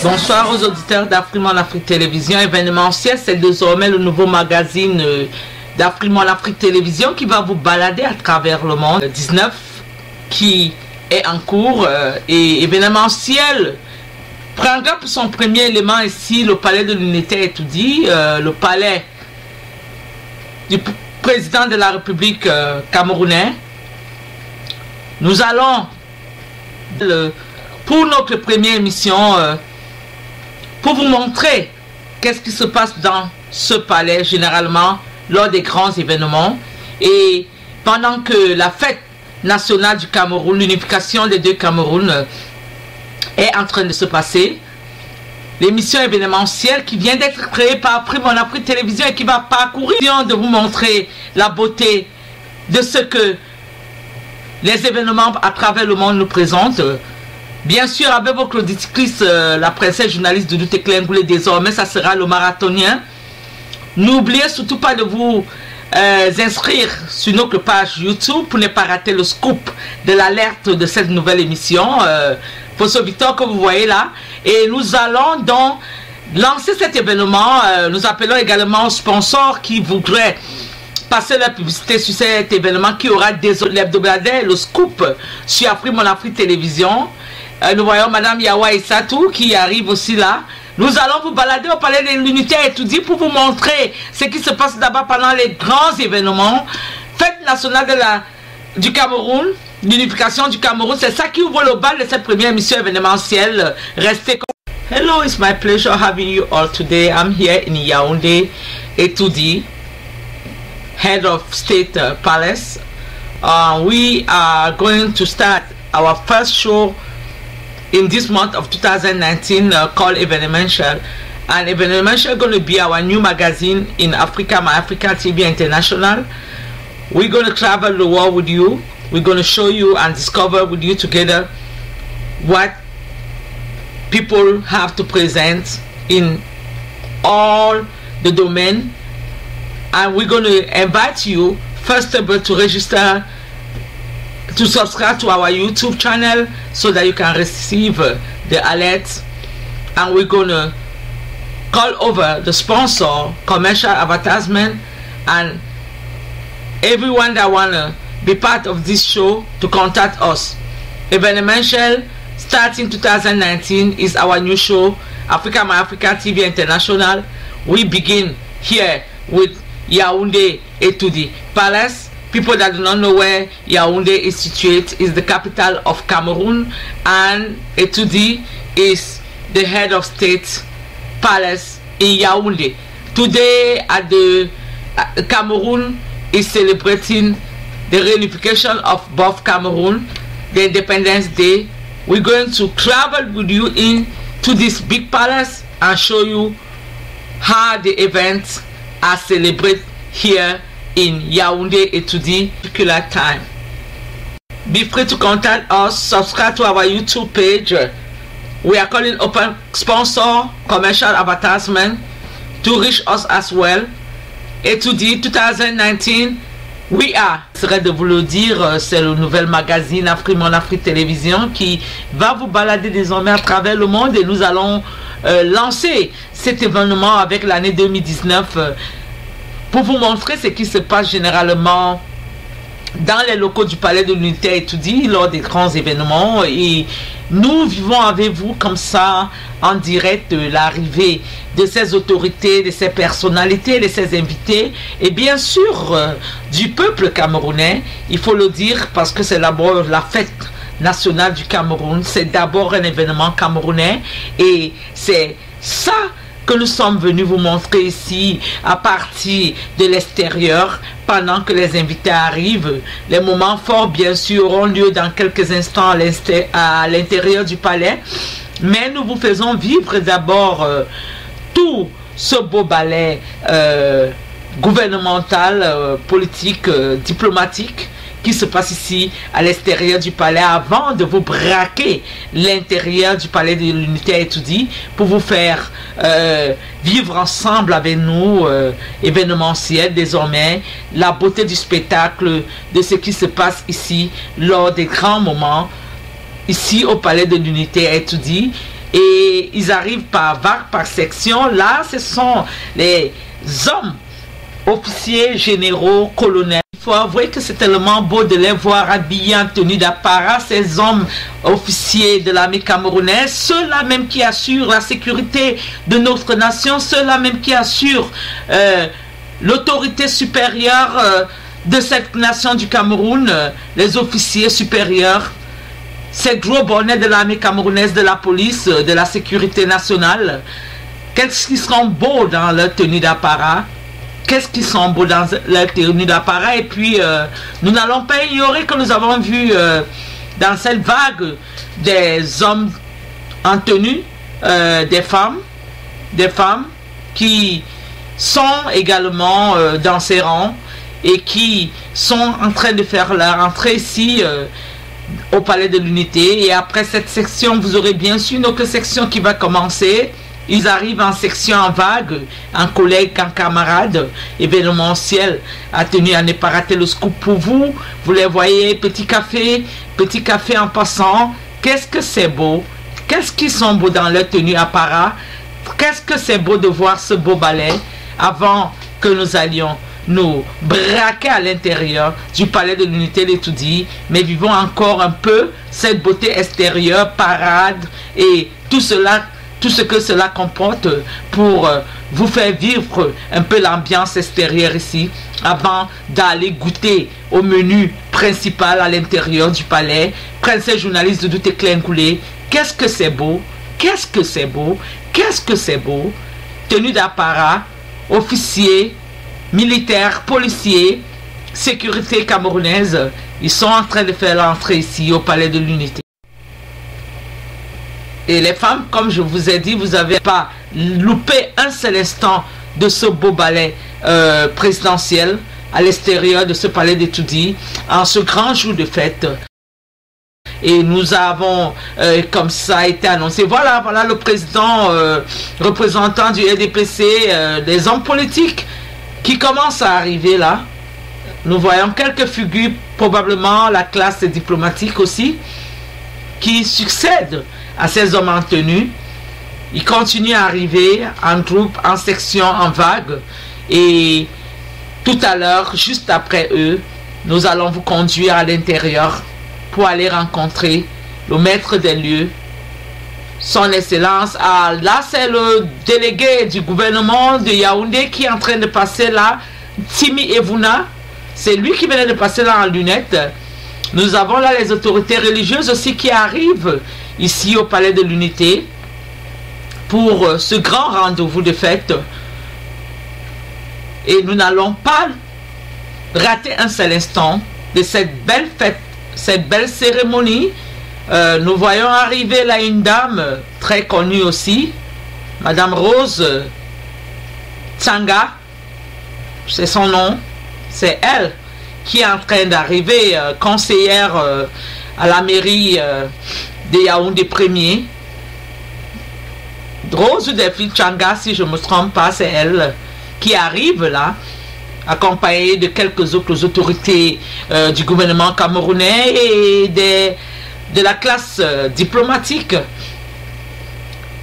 Bonsoir aux auditeurs d'Afrique Afrique Télévision. Événementiel, c'est désormais le nouveau magazine d'Afrique Afrique Télévision qui va vous balader à travers le monde. 19 qui est en cours et événementiel prendra pour son premier élément ici le palais de l'unité étoudi, le palais du président de la République camerounais. Nous allons pour notre première émission pour vous montrer qu'est-ce qui se passe dans ce palais généralement lors des grands événements et pendant que la fête nationale du Cameroun, l'unification des deux Camerouns est en train de se passer. L'émission événementielle qui vient d'être créée par Afrique Télévision et qui va parcourir de vous montrer la beauté de ce que les événements à travers le monde nous présentent. Bien sûr, avec votre auditrice, la princesse journaliste Doudou Teklengoulé, désormais, ça sera le marathonien. N'oubliez surtout pas de vous inscrire sur notre page YouTube pour ne pas rater le scoop de l'alerte de cette nouvelle émission. Poso Victor que vous voyez là. Et nous allons donc lancer cet événement. Nous appelons également aux sponsors qui voudraient passer la publicité sur cet événement qui aura des l'hebdomadaire, le scoop sur Afrique Télévision. Nous voyons Madame Yawa Issatou qui arrive aussi là. Nous allons vous balader au palais de l'unité étoudi pour vous montrer ce qui se passe là-bas pendant les grands événements. Fête nationale du Cameroun, l'unification du Cameroun, c'est ça qui ouvre le bal de cette première émission événementielle. Restez comme... Hello, it's my pleasure having you all today. I'm here in Yaoundé, Etoudi, Head of State Palace. We are going to start our first show in this month of 2019 called Evenemential. And Evenemential is going to be our new magazine in Africa, My Africa TV International. We're going to travel the world with you. We're going to show you and discover with you together what people have to present in all the domain. And we're going to invite you first of all to register, to subscribe to our YouTube channel so that you can receive the alerts. And we're going to call over the sponsor, commercial advertisement, and everyone that want to be part of this show to contact us. Evenemential starting 2019 is our new show, Africa My Africa TV International. We begin here with Yaoundé Etoudi Palace. People that do not know where Yaoundé is situated is the capital of Cameroon, and Etoudi is the head of state palace in Yaoundé. Today at the Cameroon is celebrating the reunification of both Cameroon, the Independence Day. We're going to travel with you into this big palace and show you how the events are celebrated here in Yaoundé Etoudi particular time. Be free to contact us. Subscribe to our YouTube page. We are calling open sponsor commercial advertisement to reach us as well. Étudie 2019. We are. Je serais de vous le dire, c'est le nouvel magazine Afrique Mon Afrique Télévision qui va vous balader désormais à travers le monde et nous allons lancer cet événement avec l'année 2019 pour vous montrer ce qui se passe généralement dans les locaux du Palais de l'Unité Étudie lors des grands événements, et nous vivons avec vous comme ça en direct de l'arrivée de ces autorités, de ces personnalités, de ces invités et bien sûr du peuple camerounais. Il faut le dire parce que c'est d'abord la fête nationale du Cameroun, c'est d'abord un événement camerounais et c'est ça que nous sommes venus vous montrer ici à partir de l'extérieur pendant que les invités arrivent. Les moments forts bien sûr auront lieu dans quelques instants à l'intérieur du palais, mais nous vous faisons vivre d'abord tout ce beau ballet gouvernemental, politique, diplomatique qui se passe ici à l'extérieur du palais avant de vous braquer l'intérieur du Palais de l'Unité Étudie pour vous faire vivre ensemble avec nous événementiel désormais, la beauté du spectacle, de ce qui se passe ici lors des grands moments ici au Palais de l'Unité Étudie. Et ils arrivent par vague, par section. Là ce sont les hommes officiers, généraux, colonels. Il faut avouer que c'est tellement beau de les voir habillés en tenue d'apparat, ces hommes officiers de l'armée camerounaise, ceux-là même qui assurent la sécurité de notre nation, ceux-là même qui assurent l'autorité supérieure de cette nation du Cameroun, les officiers supérieurs, ces gros bonnets de l'armée camerounaise, de la police, de la sécurité nationale. Qu'est-ce qu'ils seront beaux dans leur tenue d'apparat? Qu'est-ce qu'ils sont beaux dans leur tenue d'apparat? Et puis, nous n'allons pas ignorer que nous avons vu dans cette vague des hommes en tenue, des femmes qui sont également dans ces rangs et qui sont en train de faire leur entrée ici au Palais de l'Unité. Et après cette section, vous aurez bien sûr une autre section qui va commencer. Ils arrivent en section en vague, en collègues, en camarades, événementiel, a tenu à ne pas rater le scoop pour vous. Vous les voyez, petit café en passant. Qu'est-ce que c'est beau, qu'est-ce qu'ils sont beaux dans leur tenue apparat, qu'est-ce que c'est beau de voir ce beau ballet avant que nous allions nous braquer à l'intérieur du Palais de l'Unité d'Étudie. Mais vivons encore un peu cette beauté extérieure, parade et tout cela, tout ce que cela comporte pour vous faire vivre un peu l'ambiance extérieure ici avant d'aller goûter au menu principal à l'intérieur du palais. Prince journaliste de Doute Clincoulé, qu'est-ce que c'est beau, qu'est-ce que c'est beau, qu'est-ce que c'est beau. Tenue d'apparat, officiers, militaires, policiers, sécurité camerounaise, ils sont en train de faire l'entrée ici au Palais de l'Unité. Et les femmes, comme je vous ai dit, vous n'avez pas loupé un seul instant de ce beau ballet présidentiel à l'extérieur de ce palais d'Étudie en ce grand jour de fête. Et nous avons comme ça été annoncé. Voilà le président représentant du RDPC, des hommes politiques qui commencent à arriver là. Nous voyons quelques figures, probablement la classe diplomatique aussi, qui succèdent à ces hommes en tenue. Ils continuent à arriver en groupe, en section, en vague. Et tout à l'heure, juste après eux, nous allons vous conduire à l'intérieur pour aller rencontrer le maître des lieux, son excellence. Ah, là, c'est le délégué du gouvernement de Yaoundé qui est en train de passer là, Timi Evuna. C'est lui qui venait de passer là en lunettes. Nous avons là les autorités religieuses aussi qui arrivent ici au Palais de l'Unité pour ce grand rendez-vous de fête. Et nous n'allons pas rater un seul instant de cette belle fête, cette belle cérémonie. Nous voyons arriver là une dame très connue aussi, Madame Rose Tsanga, c'est son nom. C'est elle qui est en train d'arriver, conseillère à la mairie de Yaoundé 1er. Rose Delphine Changa, si je ne me trompe pas, c'est elle qui arrive là, accompagnée de quelques autres autorités du gouvernement camerounais et de la classe diplomatique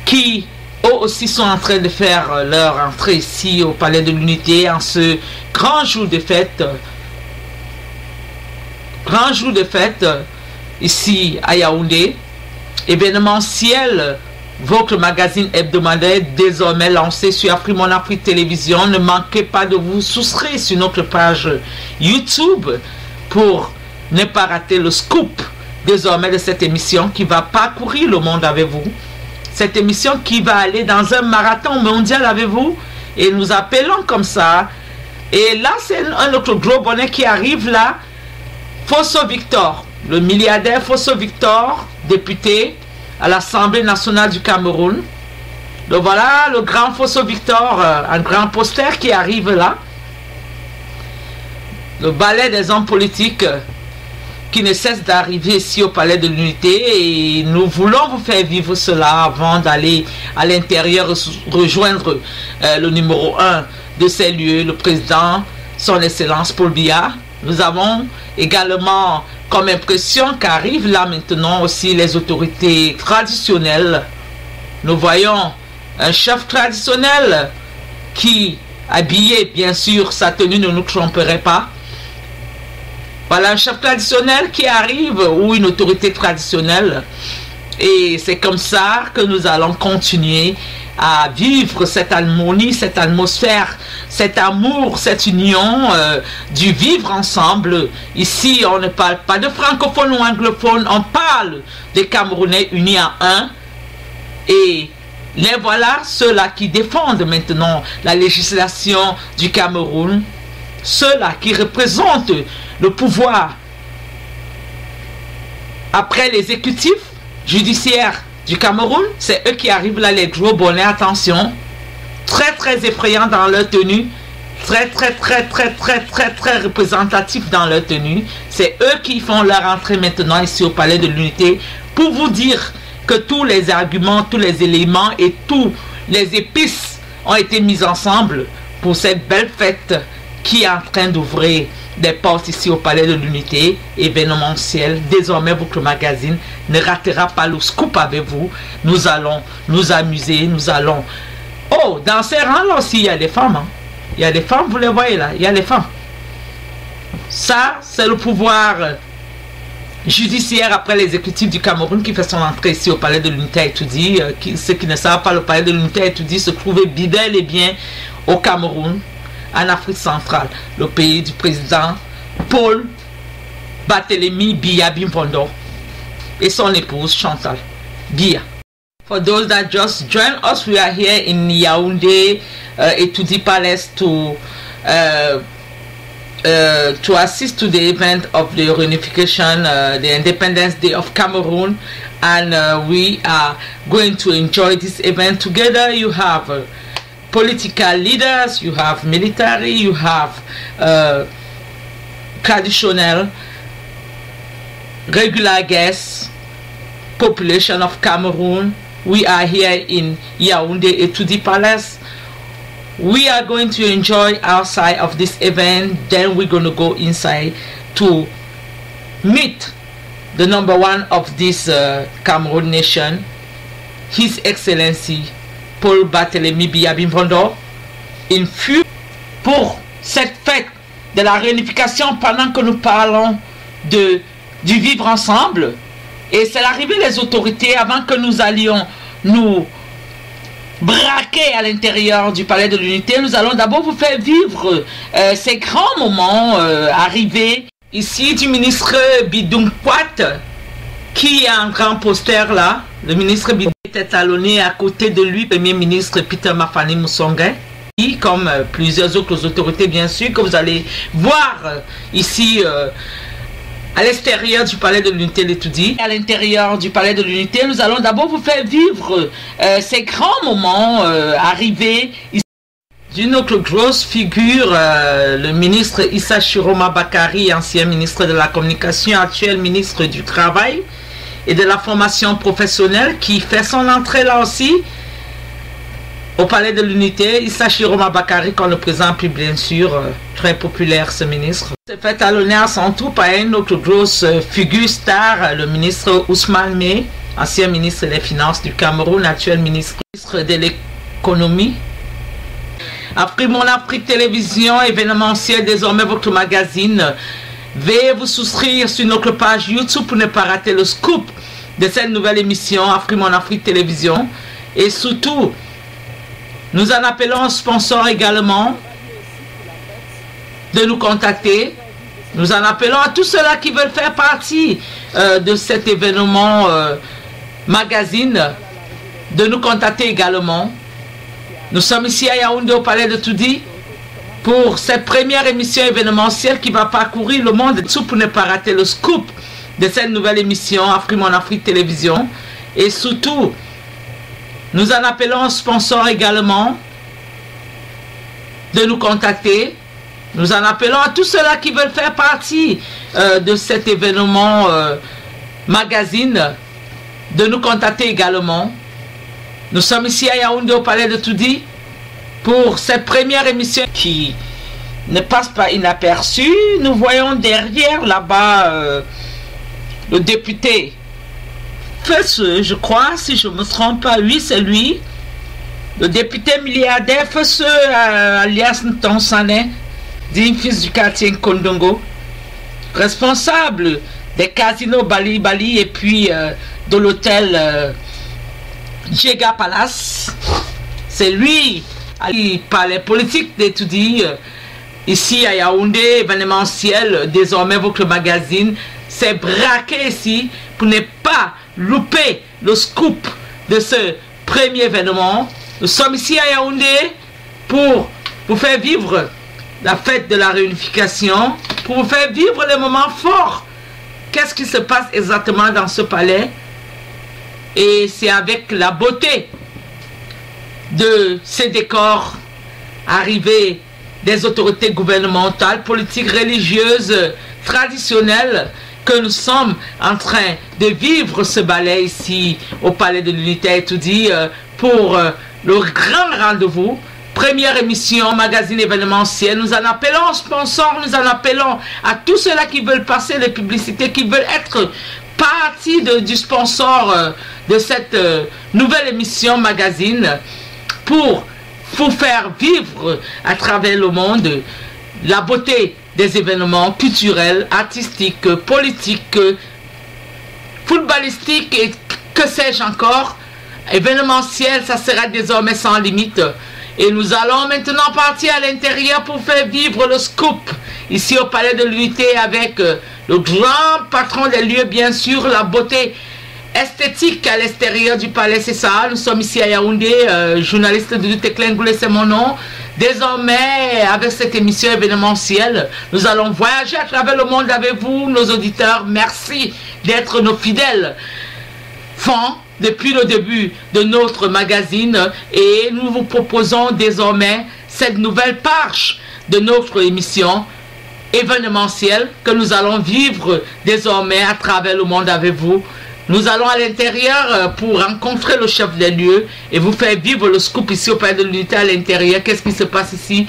qui eux aussi sont en train de faire leur entrée ici au Palais de l'Unité en ce grand jour de fête. Grand jour de fête ici à Yaoundé. Événementiel, votre magazine hebdomadaire désormais lancé sur Mon Afrique Télévision. Ne manquez pas de vous souscrire sur notre page YouTube pour ne pas rater le scoop désormais de cette émission qui va parcourir le monde avec vous. Cette émission qui va aller dans un marathon mondial avec vous. Et nous appelons comme ça. Et là, c'est un autre gros bonnet qui arrive là. Fosso Victor, le milliardaire Fosso Victor, député à l'Assemblée nationale du Cameroun. Donc voilà le grand Fosso Victor, un grand poster qui arrive là. Le ballet des hommes politiques qui ne cesse d'arriver ici au Palais de l'Unité, et nous voulons vous faire vivre cela avant d'aller à l'intérieur rejoindre le numéro 1 de ces lieux, le président, son excellence Paul Biya. Nous avons également comme impression qu'arrivent là maintenant aussi les autorités traditionnelles. Nous voyons un chef traditionnel qui, habillé bien sûr, sa tenue ne nous tromperait pas. Voilà un chef traditionnel qui arrive, ou une autorité traditionnelle. Et c'est comme ça que nous allons continuer à vivre cette harmonie, cette atmosphère, cet amour, cette union du vivre ensemble. Ici, on ne parle pas de francophone ou anglophone, on parle des Camerounais unis en un. Et les voilà, ceux-là qui défendent maintenant la législation du Cameroun, ceux-là qui représentent le pouvoir après l'exécutif judiciaire du Cameroun. C'est eux qui arrivent là, les gros bonnets, attention, très très effrayants dans leur tenue, très représentatifs dans leur tenue. C'est eux qui font leur entrée maintenant ici au Palais de l'Unité pour vous dire que tous les arguments, tous les éléments et tous les épices ont été mis ensemble pour cette belle fête qui est en train d'ouvrir des portes ici au Palais de l'Unité, événementiel. Désormais, votre magazine ne ratera pas le scoop avec vous. Nous allons nous amuser, nous allons... Oh, dans ces rangs-là aussi, il y a des femmes. Hein. Il y a des femmes, vous les voyez là, il y a des femmes. Ça, c'est le pouvoir judiciaire après l'exécutif du Cameroun qui fait son entrée ici au Palais de l'Unité à Etoudi. Ceux qui ne savent pas, le Palais de l'Unité à Etoudi se trouvait bel et bien au Cameroun, en Afrique centrale, le pays du président Paul Barthélémy Biya Bimpondo et son épouse Chantal Biya. For those that just joined us, we are here in Yaoundé, Etoudi Palace to assist to the event of the reunification, the Independence Day of Cameroon, and we are going to enjoy this event together. You have political leaders, you have military, you have traditional, regular guests, population of Cameroon. We are here in Yaoundé Etoudi Palace. We are going to enjoy outside of this event, then we're going to go inside to meet the #1 of this Cameroon nation, His Excellency Paul Barthélémy Biya Bimpondo, in fut pour cette fête de la réunification pendant que nous parlons du vivre ensemble. Et c'est l'arrivée des autorités avant que nous allions nous braquer à l'intérieur du Palais de l'Unité. Nous allons d'abord vous faire vivre ces grands moments arrivés ici du ministre Bidung Kwat, qui a un grand poster là. Le ministre Bidung était talonné à côté de lui, Premier ministre Peter Mafani Moussongue, comme plusieurs autres autorités bien sûr, que vous allez voir ici à l'extérieur du Palais de l'Unité d'Etoudi. À l'intérieur du Palais de l'Unité, nous allons d'abord vous faire vivre ces grands moments arrivés ici d'une autre grosse figure, le ministre Issa Chiroma Bakari, ancien ministre de la Communication, actuel ministre du Travail et de la Formation professionnelle, qui fait son entrée là aussi au Palais de l'Unité. Issa Chiroma Bakari, qu'on le présente plus bien sûr, très populaire ce ministre. C'est fait à l'honneur à son tour par une autre grosse figure star, le ministre Ousmane Mey, ancien ministre des Finances du Cameroun, actuel ministre de l'économie. Après mon Afrique Télévision, événementiel, désormais votre magazine. Veuillez vous souscrire sur notre page YouTube pour ne pas rater le scoop de cette nouvelle émission Afrique Mon Afrique Télévision. Et surtout, nous en appelons aux sponsors également de nous contacter. Nous en appelons à tous ceux-là qui veulent faire partie de cet événement magazine de nous contacter également. Nous sommes ici à Yaoundé au Palais de Toudi pour cette première émission événementielle qui va parcourir le monde tout pour ne pas rater le scoop de cette nouvelle émission Afrique Mon Afrique Télévision. Et surtout, nous en appelons aux sponsors également de nous contacter. Nous en appelons à tous ceux-là qui veulent faire partie de cet événement magazine de nous contacter également. Nous sommes ici à Yaoundé au Palais de Toudi pour cette première émission qui ne passe pas inaperçue. Nous voyons derrière là-bas le député Fesseux, je crois, si je ne me trompe pas. Oui, c'est lui. Le député milliardaire Fesseux, alias Ntonsane, digne fils du quartier Kondongo, responsable des casinos Bali Bali et puis de l'hôtel Djega Palace. C'est lui qui, par les politiques d'étudier ici à Yaoundé, événementiel, désormais votre magazine, s'est braqué ici pour ne pas louper le scoop de ce premier événement. Nous sommes ici à Yaoundé pour vous faire vivre la fête de la réunification, pour vous faire vivre les moments forts. Qu'est-ce qui se passe exactement dans ce palais? Et c'est avec la beauté de ces décors arrivés des autorités gouvernementales, politiques, religieuses, traditionnelles, que nous sommes en train de vivre ce ballet ici au Palais de l'Unité étudié pour le grand rendez-vous. Première émission, magazine événementiel. Nous en appelons aux sponsors, nous en appelons à tous ceux-là qui veulent passer les publicités, qui veulent être partie du sponsor de cette nouvelle émission magazine pour vous faire vivre à travers le monde la beauté des événements culturels, artistiques, politiques, footballistiques et que sais-je encore. Événementiel, ça sera désormais sans limite. Et nous allons maintenant partir à l'intérieur pour faire vivre le scoop ici au Palais de l'Unité avec le grand patron des lieux, bien sûr, la beauté esthétique à l'extérieur du palais, c'est ça. Nous sommes ici à Yaoundé, journaliste de Duteklengoulé, c'est mon nom. Désormais, avec cette émission événementielle, nous allons voyager à travers le monde avec vous, nos auditeurs. Merci d'être nos fidèles fans depuis le début de notre magazine et nous vous proposons désormais cette nouvelle page de notre émission événementielle que nous allons vivre désormais à travers le monde avec vous. Nous allons à l'intérieur pour rencontrer le chef des lieux et vous faire vivre le scoop ici au Palais de l'Unité à l'intérieur. Qu'est-ce qui se passe ici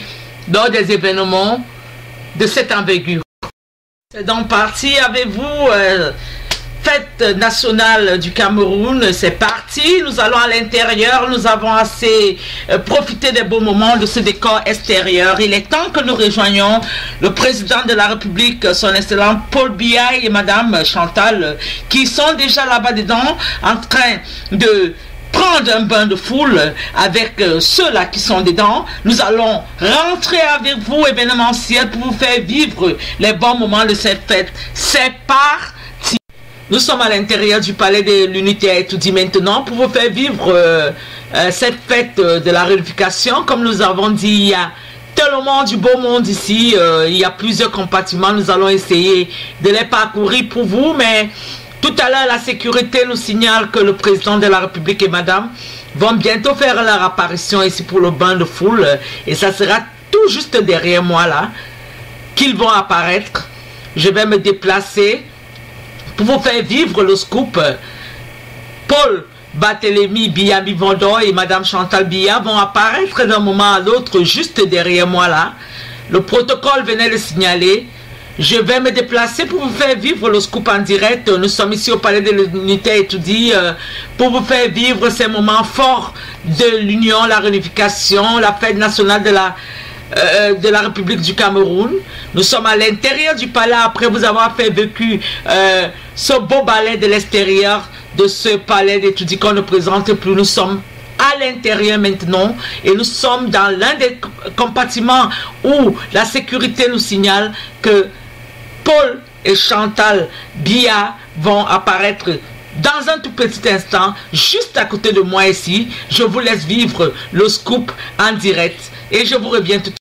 lors des événements de cette envergure. C'est donc parti avec vous. Fête nationale du Cameroun, c'est parti. Nous allons à l'intérieur. Nous avons assez profité des beaux moments de ce décor extérieur. Il est temps que nous rejoignions le président de la République, son excellent Paul Biya et madame Chantal, qui sont déjà là-bas dedans en train de prendre un bain de foule avec ceux-là qui sont dedans. Nous allons rentrer avec vous événementiel pour vous faire vivre les bons moments de cette fête. C'est parti. Nous sommes à l'intérieur du Palais de l'Unité à Étoudi maintenant pour vous faire vivre cette fête de la réunification. Comme nous avons dit, il y a tellement du beau monde ici. Il y a plusieurs compartiments. Nous allons essayer de les parcourir pour vous, mais tout Tout à l'heure, la sécurité nous signale que le président de la République et madame vont bientôt faire leur apparition ici pour le bain de foule. Et ça sera tout juste derrière moi là qu'ils vont apparaître. Je vais me déplacer pour vous faire vivre le scoop. Paul Barthélémy Biya-Mivando et madame Chantal Biya vont apparaître d'un moment à l'autre juste derrière moi là. Le protocole venait de signaler. Je vais me déplacer pour vous faire vivre le scoop en direct. Nous sommes ici au Palais de l'Unité étudié pour vous faire vivre ces moments forts de l'Union, la réunification, la fête nationale de la République du Cameroun. Nous sommes à l'intérieur du palais après vous avoir fait vécu ce beau ballet de l'extérieur de ce palais d'étudiants qu'on ne présente plus. Nous sommes à l'intérieur maintenant et nous sommes dans l'un des compartiments où la sécurité nous signale que Paul et Chantal Biya vont apparaître dans un tout petit instant juste à côté de moi ici. Je vous laisse vivre le scoop en direct et je vous reviens tout de suite.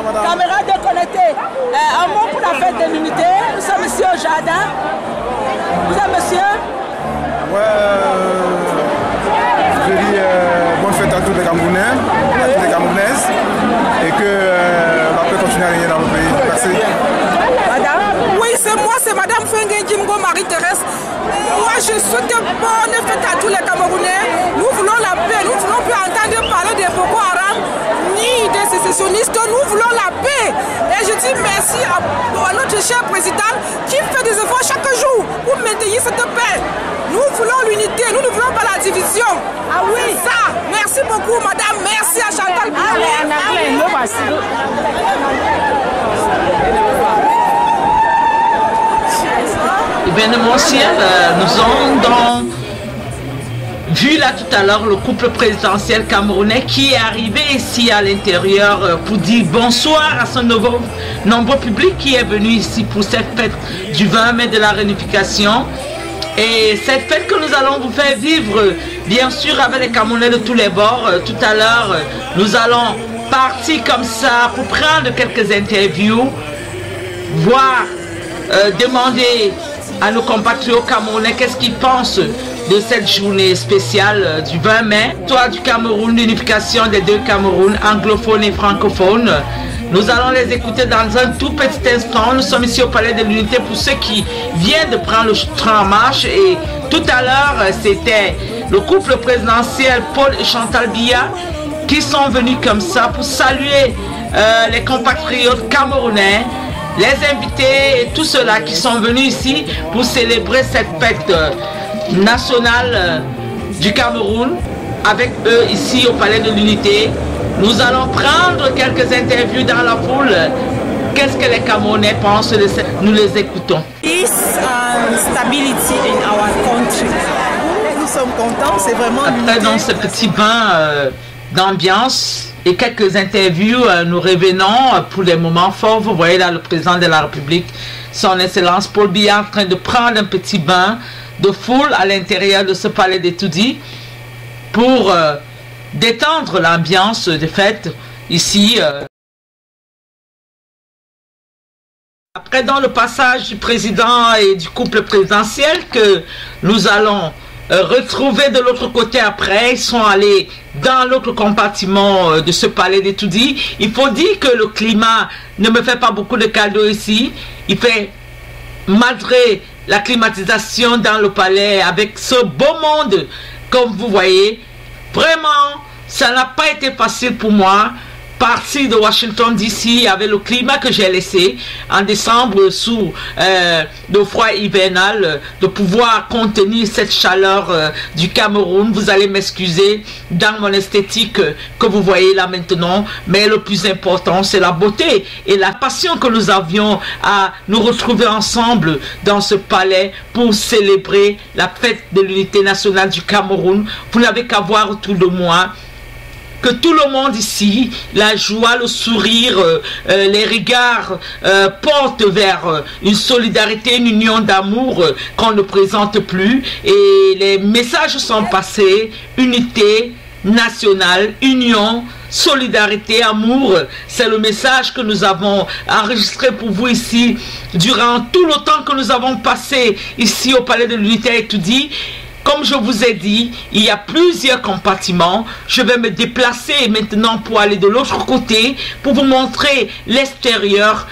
Caméras déconnectées. Un mot pour la fête de l'unité. Nous sommes ici au jardin. Vous êtes monsieur? Je dis bonne fête à tous les Camerounais, à toutes les Camerounaises, et que la paix continue à régner dans le pays. Merci. Madame? Oui, c'est moi, c'est Madame Fengue Jimgo Marie-Thérèse. Moi, je souhaite bonne fête à tous les Camerounais. Nous voulons la paix, nous voulons plus entendre parler de Boko Haram ni des sécessionnistes. Nous voulons la paix. Et je dis merci à notre cher président qui fait des efforts chaque jour pour maintenir cette paix. Nous voulons l'unité, nous ne voulons pas la division. Ah oui. Ça, merci beaucoup, madame. Merci à Chantal. Événementiel, nous avons vu là tout à l'heure le couple présidentiel camerounais qui est arrivé ici à l'intérieur pour dire bonsoir à son nombreux public qui est venu ici pour cette fête du 20 mai de la réunification. Et cette fête que nous allons vous faire vivre, bien sûr, avec les Camerounais de tous les bords. Tout à l'heure, nous allons partir comme ça pour prendre quelques interviews, voir, demander à nos compatriotes camerounais qu'est-ce qu'ils pensent de cette journée spéciale du 20 mai. Toi du Cameroun, l'unification des deux Camerouns, anglophones et francophones. Nous allons les écouter dans un tout petit instant. Nous sommes ici au Palais de l'Unité pour ceux qui viennent de prendre le train en marche. Et tout à l'heure, c'était le couple présidentiel Paul et Chantal Biya qui sont venus comme ça pour saluer les compatriotes camerounais, les invités et tous ceux-là qui sont venus ici pour célébrer cette fête nationale du Cameroun avec eux ici au Palais de l'Unité. Nous allons prendre quelques interviews dans la foule. Qu'est-ce que les Camerounais pensent de ça? Nous les écoutons. Peace and stability in our country. Nous sommes contents, c'est vraiment après dans ce petit bain d'ambiance et quelques interviews, nous revenons pour les moments forts. Vous voyez là le président de la République, son Excellence Paul Biya, en train de prendre un petit bain de foule à l'intérieur de ce palais d'Etoudi pour détendre l'ambiance de fête ici. Après, dans le passage du président et du couple présidentiel que nous allons retrouver de l'autre côté après, ils sont allés dans l'autre compartiment de ce palais d'Etoudi. Il faut dire que le climat ne me fait pas beaucoup de cadeaux ici. Il fait, malgré la climatisation dans le palais, avec ce beau monde, comme vous voyez, vraiment, ça n'a pas été facile pour moi. Partir de Washington DC avec le climat que j'ai laissé en décembre sous le froid hivernal, de pouvoir contenir cette chaleur du Cameroun. Vous allez m'excuser dans mon esthétique que vous voyez là maintenant, mais le plus important c'est la beauté et la passion que nous avions à nous retrouver ensemble dans ce palais pour célébrer la fête de l'unité nationale du Cameroun. Vous n'avez qu'à voir autour de moi que tout le monde ici, la joie, le sourire, les regards portent vers une solidarité, une union d'amour qu'on ne présente plus. Et les messages sont passés, unité nationale, union, solidarité, amour. C'est le message que nous avons enregistré pour vous ici durant tout le temps que nous avons passé ici au Palais de l'Unité à Etoudi. Comme je vous ai dit, il y a plusieurs compartiments. Je vais me déplacer maintenant pour aller de l'autre côté pour vous montrer l'extérieur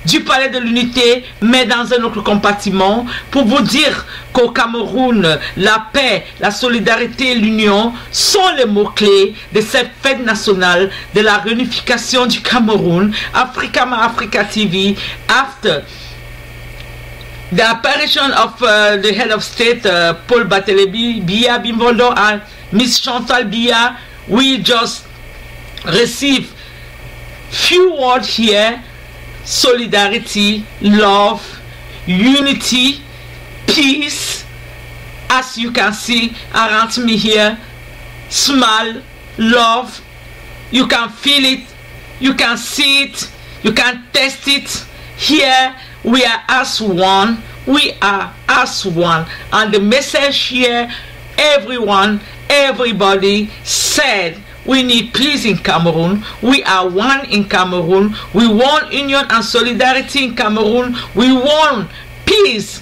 du Palais de l'Unité, mais dans un autre compartiment, pour vous dire qu'au Cameroun, la paix, la solidarité et l'union sont les mots-clés de cette fête nationale de la réunification du Cameroun. Africa TV, after the apparition of the head of state, Paul Barthélémy Biya Bimbondo and Miss Chantal Biya, we just received few words here: solidarity, love, unity, peace. As you can see around me here, smile, love. You can feel it, you can see it, you can taste it. Here we are as one, we are as one. And the message here, everyone, everybody said We need peace in Cameroon. We are one in Cameroon. We want union and solidarity in Cameroon. We want peace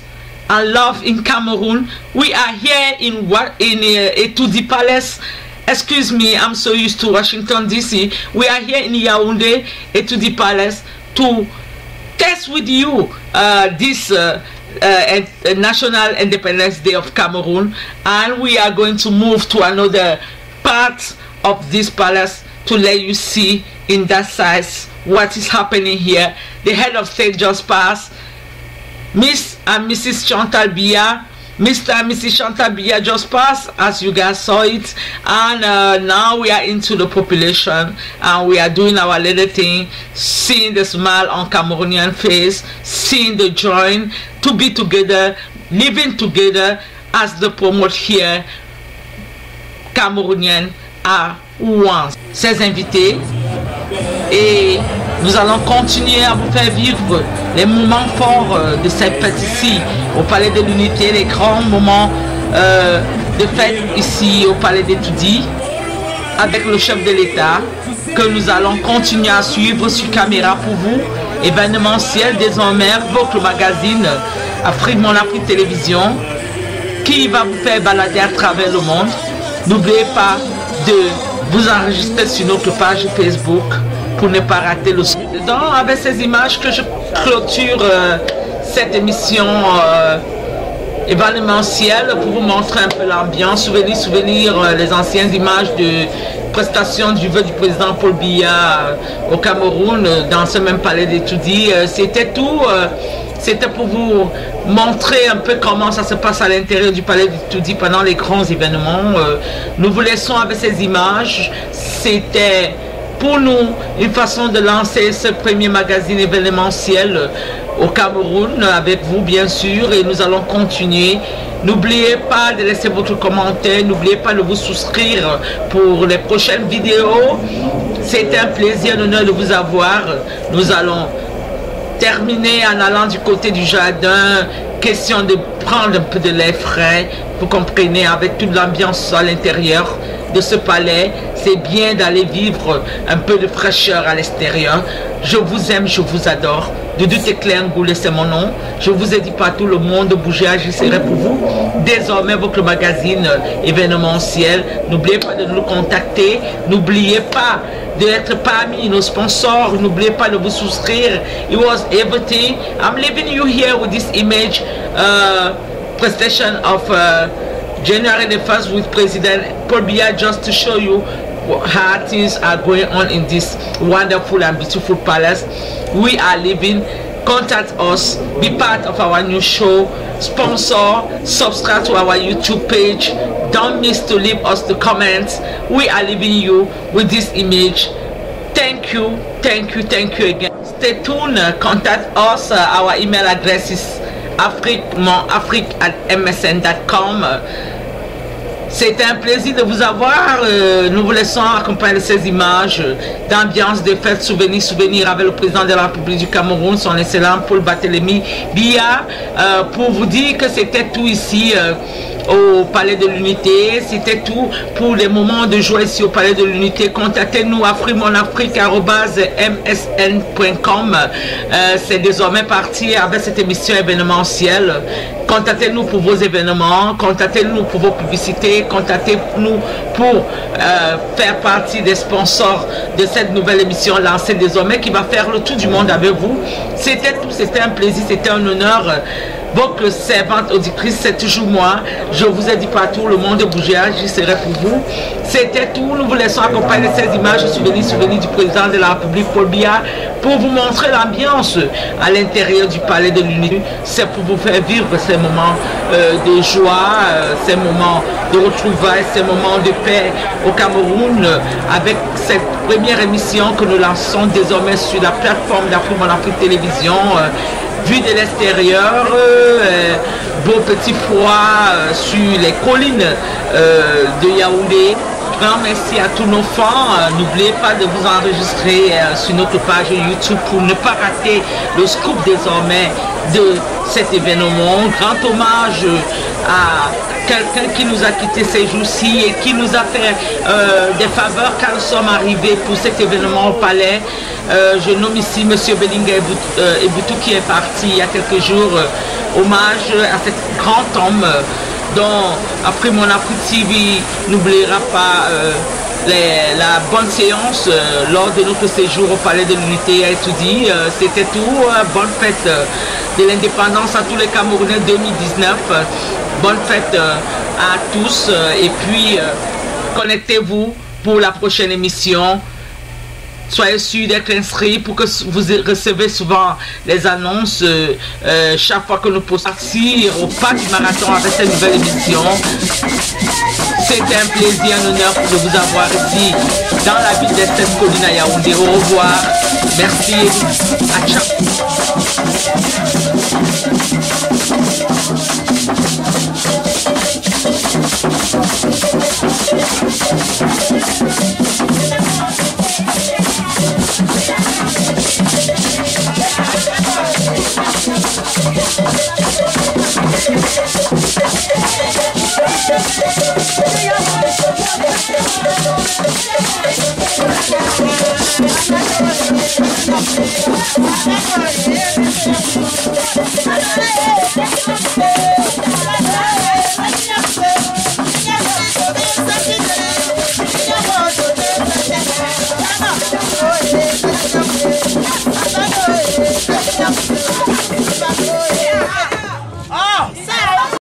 and love in Cameroon. We are here in Etoudi Palace. Excuse me, I'm so used to Washington DC. We are here in Yaoundé, Etoudi Palace, to test with you this National Independence Day of Cameroon, and we are going to move to another part of this palace to let you see in that size what is happening here. The head of state just passed. Miss and Mrs. Chantal Biya, Mr. and Mrs. Chantal Biya just passed, as you guys saw it, and now we are into the population and we are doing our little thing, seeing the smile on Cameroonian face, seeing the joy to be together, living together as the promote here, Camerouniens à one. Ces invités, et nous allons continuer à vous faire vivre les moments forts de cette fête ici au Palais de l'Unité, les grands moments de fête ici au Palais d'Etoudi avec le chef de l'État que nous allons continuer à suivre sur caméra pour vous. Événementiel désormais, votre magazine Afrique Mon Afrique Télévision qui va vous faire balader à travers le monde. N'oubliez pas de vous enregistrer sur notre page Facebook pour ne pas rater le son. Avec ces images que je clôture cette émission événementielle pour vous montrer un peu l'ambiance, souvenir les anciennes images de prestation du vœu du président Paul Biya au Cameroun dans ce même palais d'Etoudi. C'était tout. C'était pour vous montrer un peu comment ça se passe à l'intérieur du palais d'Etoudi pendant les grands événements. Nous vous laissons avec ces images. C'était pour nous une façon de lancer ce premier magazine événementiel au Cameroun avec vous bien sûr, et nous allons continuer. N'oubliez pas de laisser votre commentaire, n'oubliez pas de vous souscrire pour les prochaines vidéos. C'est un plaisir, un honneur de vous avoir. Nous allons terminer en allant du côté du jardin. Question de prendre un peu de l'air frais, vous comprenez, avec toute l'ambiance à l'intérieur de ce palais. C'est bien d'aller vivre un peu de fraîcheur à l'extérieur. Je vous aime, je vous adore. Doudou Tekle Ngoulé, c'est mon nom. Je vous ai dit partout, le monde bouger, j'essaierai pour vous. Désormais, votre magazine événementiel. N'oubliez pas de nous contacter. N'oubliez pas d'être parmi nos sponsors. N'oubliez pas de vous souscrire. It was everything. I'm leaving you here with this image presentation of January the 1st with President Paul Biya, just to show you how things are going on in this wonderful and beautiful palace. We are living. Contact us, be part of our new show, sponsor, subscribe to our YouTube page. Don't miss to leave us the comments. We are leaving you with this image. Thank you, thank you, thank you again. Stay tuned, contact us. Our email address is afrique@msn.com. C'est un plaisir de vous avoir. Nous vous laissons accompagner de ces images d'ambiance, de fêtes, souvenirs avec le président de la République du Cameroun, son excellent Paul Barthélémy Biya, pour vous dire que c'était tout ici au Palais de l'Unité. C'était tout pour les moments de joie ici au Palais de l'Unité. Contactez-nous à afrique@msn.com. C'est désormais parti avec cette émission événementielle. Contactez-nous pour vos événements, contactez-nous pour vos publicités, contactez-nous pour faire partie des sponsors de cette nouvelle émission lancée désormais qui va faire le tour du monde avec vous. C'était tout, c'était un plaisir, c'était un honneur. Votre servante auditrice, c'est toujours moi. Je vous ai dit partout, le monde bougeait, j'y serai pour vous. C'était tout. Nous vous laissons accompagner ces images, souvenirs du président de la République, Paul Biya, pour vous montrer l'ambiance à l'intérieur du Palais de l'Unité. C'est pour vous faire vivre ces moments de joie, ces moments de retrouvailles, ces moments de paix au Cameroun, avec cette première émission que nous lançons désormais sur la plateforme d'Afrique Mon Afrique Télévision. Vue de l'extérieur, beau petit froid sur les collines de Yaoundé. Grand merci à tous nos fans. N'oubliez pas de vous enregistrer sur notre page YouTube pour ne pas rater le scoop désormais de cet événement. Grand hommage à quelqu'un qui nous a quitté ces jours-ci et qui nous a fait des faveurs quand nous sommes arrivés pour cet événement au palais. Je nomme ici M. Belinga Eboutou qui est parti il y a quelques jours. Hommage à cet grand homme dont, après mon TV, n'oubliera pas la bonne séance lors de notre séjour au Palais de l'Unité a été dit. C'était tout. Bonne fête de l'indépendance à tous les Camerounais 2019. Bonne fête à tous. Et puis, connectez-vous pour la prochaine émission. Soyez sûrs d'être inscrits pour que vous recevez souvent les annonces chaque fois que nous postons au pas du marathon avec cette nouvelle émission. C'était un plaisir, un honneur de vous avoir ici dans la ville d'Estelle Colline à Yaoundé. Au revoir. Merci. À ciao.